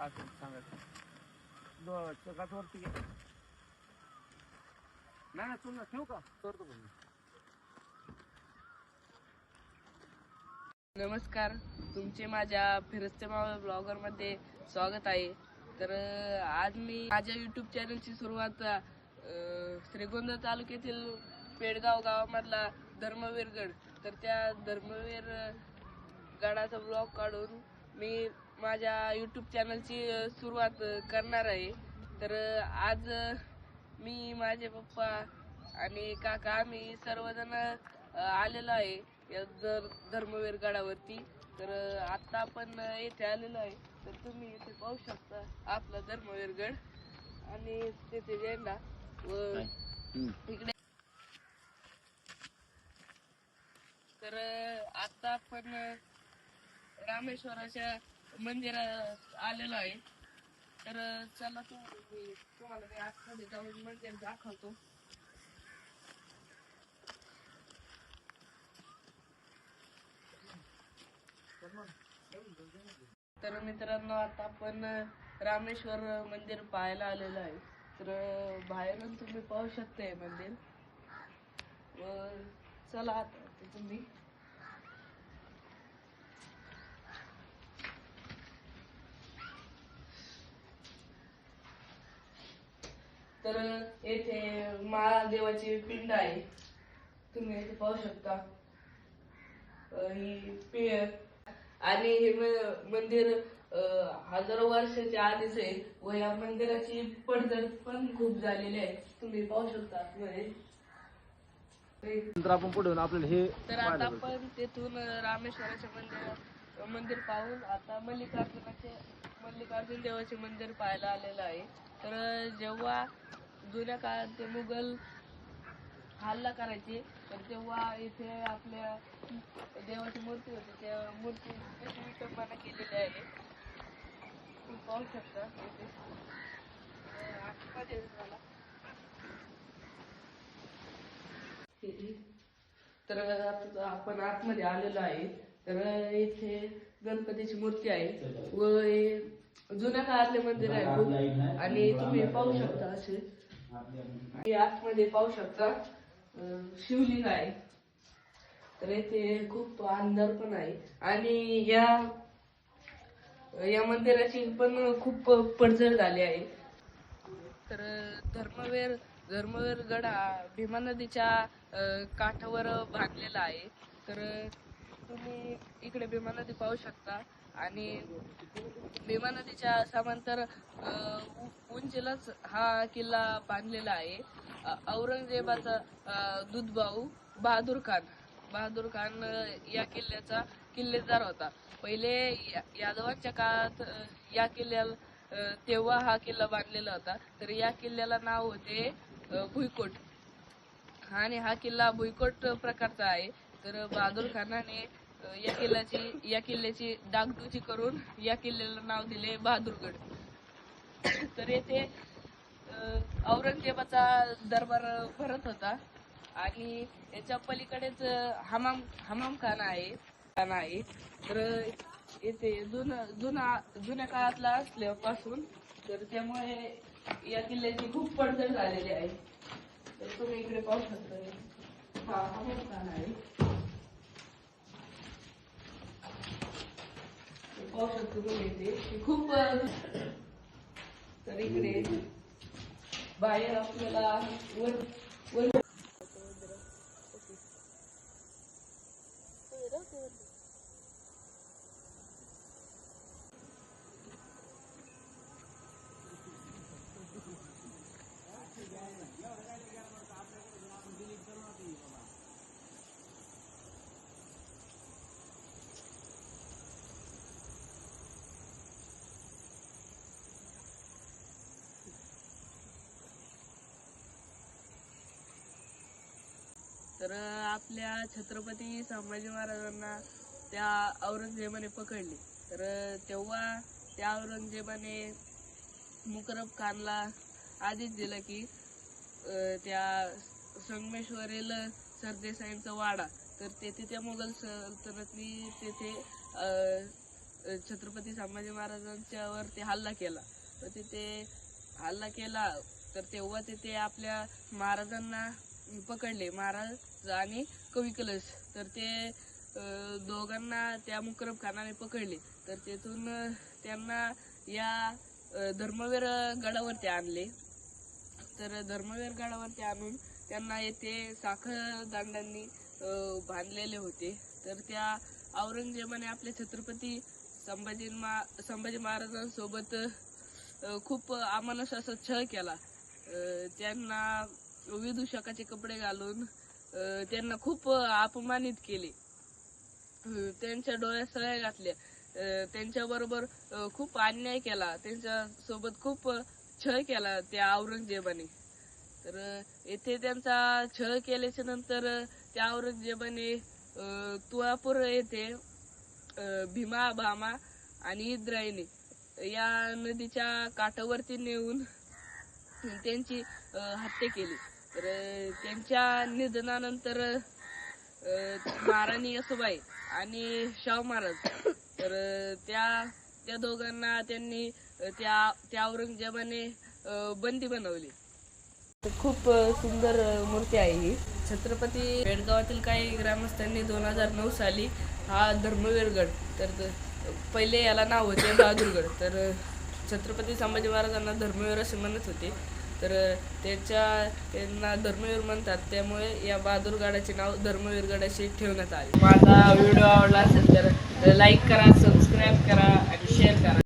असं सांगायचं चकाचवरती घे. नाही तुला ठेवू का करतो मी. नमस्कार, तुमचे माझ्या फिरस्ते मावळ ब्लॉगर मध्ये स्वागत आहे. तर आज मी माझ्या युट्यूब चॅनलची सुरुवात श्रीगोंदा तालुक्यातील पेडगाव गावामधला धर्मवीरगड, तर त्या धर्मवीर गडाचा ब्लॉग काढून मी माझ्या युट्यूब चॅनलची सुरुवात करणार आहे. तर आज मी, माझे पप्पा आणि काका आम्ही सर्वजण आलेलो आहे या धर्मवीर गडावरती. तर आता आपण येथे आलेलो आहे. तर तुम्ही इथे पाहू शकता आपला धर्मवीर गड आणि तेथे झेंडा व इकडे. तर आता आपण रामेश्वराच्या मंदिरात आलेलो आहे. तर चला तुम्हाला मी आतमध्ये जाऊन मंदिर दाखवतो. तर मित्रांनो, आता आपण रामेश्वर मंदिर पाहायला आलेलो आहे. तर बाहेरून तुम्ही पाहू शकता हे मंदिर. व चला आता तुम्ही. तर येथे महादेवाची पिंड आहे, तुम्ही इथे पाहू शकता. ही आणि हे मंदिर हजारो वर्षाच्या आधीच आहे व या मंदिराची पडझड पण खूप झालेली आहे, तुम्ही पाहू शकता आतमध्ये. नंतर आपण पुढे आपल्याला हे. तर आता आपण तेथून रामेश्वराचे मंदिर पाहून आता मल्लिकार्जुन देवाचे मंदिर पाहायला आलेलं आहे. तर जेव्हा जुन्या काळात ते मुघल हल्ला करायचे, तर तेव्हा इथे आपल्या देवाची मूर्ती होती, त्या मूर्ती कशी विटंबना केलेली आहे तुम्ही पाहू शकता इथे. आतमध्ये झाला. तर आता आपण आतमध्ये आलेलो आहे. तर इथे गणपतीची मूर्ती आहे व हे जुन्या काळातले मंदिर आहे खूप. आणि तुम्ही पाहू शकता असे आतमध्ये पाहू शकता शिवलिंग आहे. तर येथे खूप अंधार पण आहे आणि या मंदिराची पण खूप पडझड झाली आहे. तर धर्मवीर गड हा भीमा नदीच्या काठावर बांधलेला आहे. तर तुम्ही इकडे भीमा नदी पाहू शकता आणि भीमा नदीच्या समांतर उंचीलाच हा किल्ला बांधलेला आहे. औरंगजेबाचा दूधभाऊ बहादूर खान या किल्ल्याचा किल्लेदार होता. पहिले यादवांच्या काळात या किल्ल्याला तेव्हा हा किल्ला बांधलेला होता. तर या किल्ल्याला नाव होते भुईकोट आणि हा किल्ला भुईकोट प्रकारचा आहे. तर बहादूर खानाने या किल्ल्याची डागडुजी करून या किल्ल्याला नाव दिले बहादूरगड. तर येथे औरंगजेबाचा दरबार भरत होता आणि याच्या पलीकडेच हमाम खान आहे. तर येथे जुन्या काळातला असल्यापासून तर त्यामुळे या किल्ल्याची खूप पडझड झालेली आहे. तर तुम्ही इकडे पाहू शकता हा हमाम खान आहे. पाहू शकतो तुम्ही इथे खूप. तर इकडे बाहेर आपल्याला वर तर आपल्या छत्रपती संभाजी महाराजांना त्या औरंगजेबाने पकडले. तर तेव्हा त्या औरंगजेबाने मुकरब खानला आदेश दिला की त्या संगमेश्वरील सरदेसाईंचा वाडा, तर तेथे त्या मुघल सल्तनतनी तेथे छत्रपती संभाजी महाराजांच्या वरती हल्ला केला. तर तिथे हल्ला केला तर तेव्हा तिथे आपल्या महाराजांना पकडले, महाराज आणि कवी कलश. तर ते दोघांना त्या मुकरब खानाने पकडले. तर तेथून त्यांना या धर्मवीर गडावरती आणले. तर धर्मवीर गडावरती आणून त्यांना येथे साखर दांडांनी बांधलेले होते. तर त्या औरंगजेबाने आपल्या छत्रपती संभाजी महाराजांसोबत खूप अमानुष असा छळ केला. त्यांना विदूषकाचे कपडे घालून त्यांना खूप अपमानित केले, त्यांच्या डोळ्यात सळ्या घातल्या, त्यांच्याबरोबर खूप अन्याय केला, त्यांच्या सोबत खूप छळ केला त्या औरंगजेबाने. तर येथे त्यांचा छळ केल्याच्या नंतर त्या औरंगजेबाने तुळापूर येथे भीमा, भामा आणि इंद्रायणी या नदीच्या काठावरती नेऊन त्यांची हत्या केली. तर त्यांच्या निधनानंतर महाराणी येसूबाई आणि शाहू महाराज तर त्या दोघांना त्यांनी त्या औरंगजेबाने बंदी बनवली. खूप सुंदर मूर्ती आहे ही. छत्रपती बेडगावातील काही ग्रामस्थांनी 2009 साली हा धर्मवीरगड, तर पहिले याला नाव होते बहादूरगड. तर छत्रपती संभाजी महाराजांना धर्मवीर असे म्हणत होते. तर त्यांना धर्मवीर म्हणतात, त्यामुळे या बहादूरगडाचे नाव धर्मवीरगड असे ठेवण्यात आले. माझा व्हिडिओ आवडला असेल तर लाईक करा, सबस्क्राईब करा आणि शेअर करा.